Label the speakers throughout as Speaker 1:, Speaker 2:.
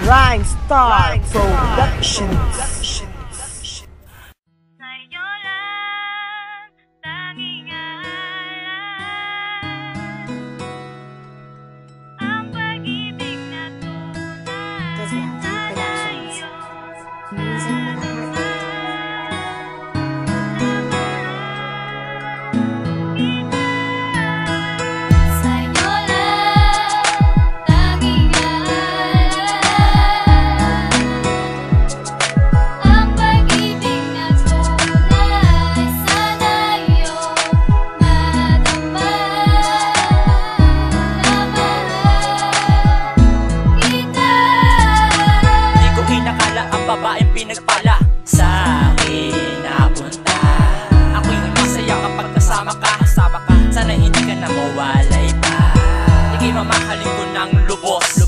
Speaker 1: Rhyme Star Productions.
Speaker 2: Sa'yo lang tanging alam ang pag-ibig na tunay sa iyo.
Speaker 3: Music for the heart.
Speaker 2: Sa'yo lang tanging alam ang pag-ibig na tunay sana iyo madama na mahal kita.
Speaker 4: Di ko inakala ang babaeng pinagpala sa akin napunta. Ako'y masaya kapag kasama ka. Sana hindi ka na mawalay pa. Ika'y mamahalin ko ng lubos.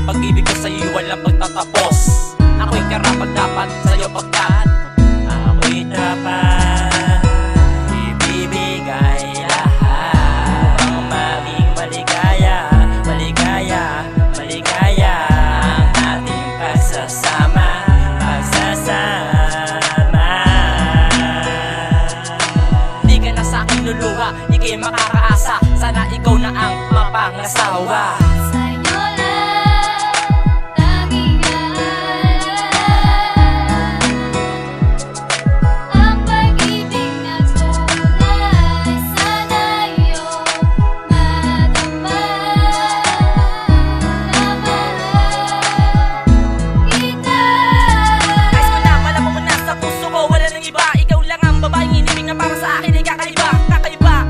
Speaker 4: Pag-ibig ko sa'yo'y walang pagtatapos. Ako'y karapat dapat sa'yo pagkat ako'y dapat ibibigay lahat ang maging maligaya ang ating pagsasama. Di ka na sa'kin luluha, ika'y makakaasa. Sana ikaw na ang mapangasawa.
Speaker 2: Sa'yo lang tanging alam ang pag-ibig na tunay sana iyo madama na mahal kita.
Speaker 4: Guys mo na, malaman mo na sa puso ko wala nang iba. Ikaw lang ang babaeng inibig na para sa akin ay kakaiba.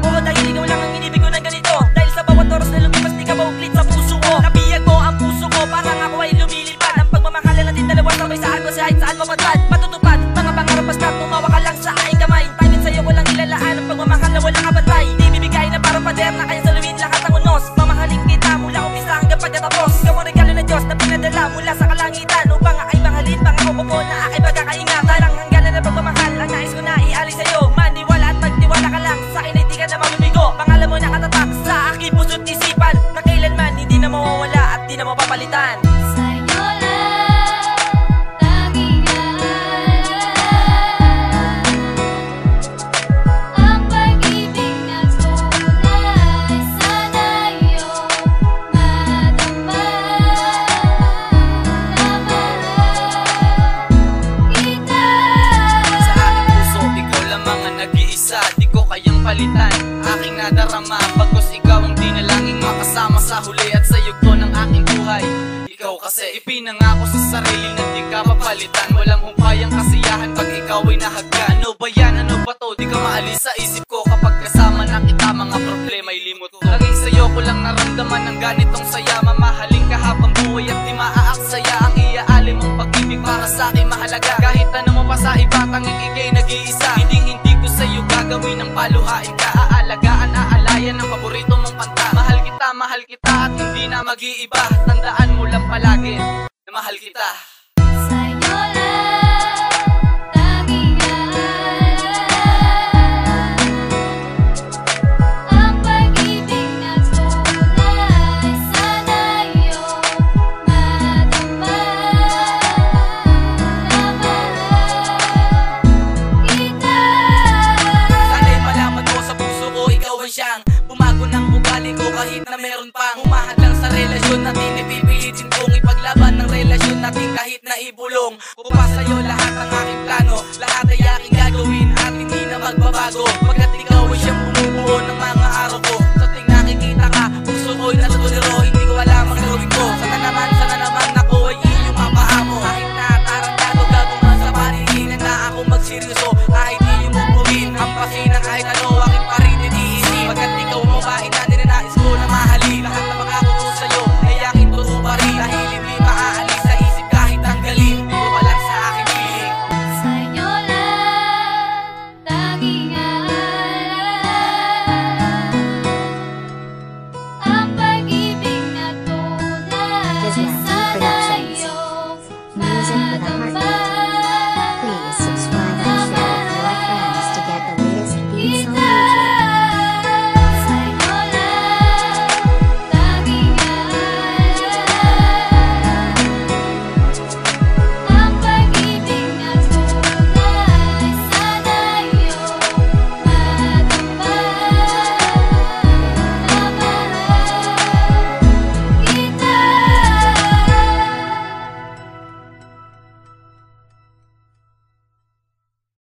Speaker 4: Oo, dahil ikaw lang ang inibig ko na ganito. Dahil sa bawat oras na lumipas di ka mauglit sa puso ko. Nabiyag mo ang puso ko, parang ako ay lumilipad. Ang pagmamahala natin dalawa sabay saan mo kahit saan mapatad. Matutupad, mga pangarap basta tumawa ka lang sa aking kamay. Tangin sa'yo walang ilalaan, ang pagmamahal na walang kabantay. Di bibigay na parang pader na kaya saluhin lahat ang unos. Mamahalin kita mula umpisa hanggang pagkatapos. Ikaw ang regalo ng Diyos na pinadala mula sa kalangitan upang ay mahalin, pangako ko na aking pagkakaingatan. Ang hangganan na pagmamahal ang nais ko na ialis sa'yo. Maniwala at magtiwala ka lang sa akin ay di ka na mabibigo. Pangalan mo nakatatak sa aking puso't isipan na kailanman hindi na mawawala at di na mapapalitan.
Speaker 2: Sa'yo lang tanging alam ang pag-ibig na tunay sana iyo madama na mahal kita.
Speaker 5: Sa aking puso, ikaw lamang ang nag-iisa. Di ko kayang palitan, aking nadarama. Pagkos ikaw ang dinalangin makasama sa huli at sa yugto ng aking buhay. Ikaw kasi ipinangako sa sarili na di ka papalitan. Walang humpayang kasiyahan pag ikaw ay nahagkan. Ano ba yan? Ano ba to? Di ka maalis sa isip ko kapag kasama na kita. Mga problema ay limot ko. Laging sa'yo ko lang naramdaman ng ganitong saya. Mamahalin ka habang buhay at di maaaksaya. Ang iaalim mong pag-ibig para sa akin mahalaga. Kahit ano mo pa sa iba, tanging ika'y nag-iisa. Hindi ko sa'yo gagawin ng paluhain ka. Aalagaan, aalayan ang paborito mong kanta. Mahal kita at hindi na mag-iiba. Tandaan mo lang palagi na mahal kita.
Speaker 2: Sa'yo lang tanging alam ang pag-ibig na tunay sana iyo madama na mahal kita.
Speaker 5: Sana'y malaman mo sa puso ko, ikaw ang siyang bumago ng ugali ko kahit na meron pang humahad lang sa relasyon natin. Ipipilitin kong ipaglaban ng relasyon natin kahit na ibulong ko pa sa'yo lahat ng aking plano. Lahat ay aking gagawin at hindi na magbabago. Pagkat ikaw ay siyang bumubuo ng mga araw ko. Sa ting nakikita ka, puso ko'y natutuliro. Hindi ko alam ang gawin ko. Sana naman ako ay iyong mapaamo. Kahit na tarantado gagawin sa panigilan na ako magseryoso. Kahit iyong mubuhin ang pasina kahit ano aking pa rin iniisip. Pagkat ikaw ang babae na ninanais ko na mahalin. Lahat na pagkako ko sa'yo ay aking tutuparin. Dahil hindi maaalis sa isip kahit tanggalin. Ito pa lang sa aking piling.
Speaker 2: Sa'yo lang tanging alam ang pag-ibig na tunay
Speaker 3: Kismet
Speaker 2: sana
Speaker 3: Productions.
Speaker 2: iyo
Speaker 3: Music for the heart.
Speaker 2: madama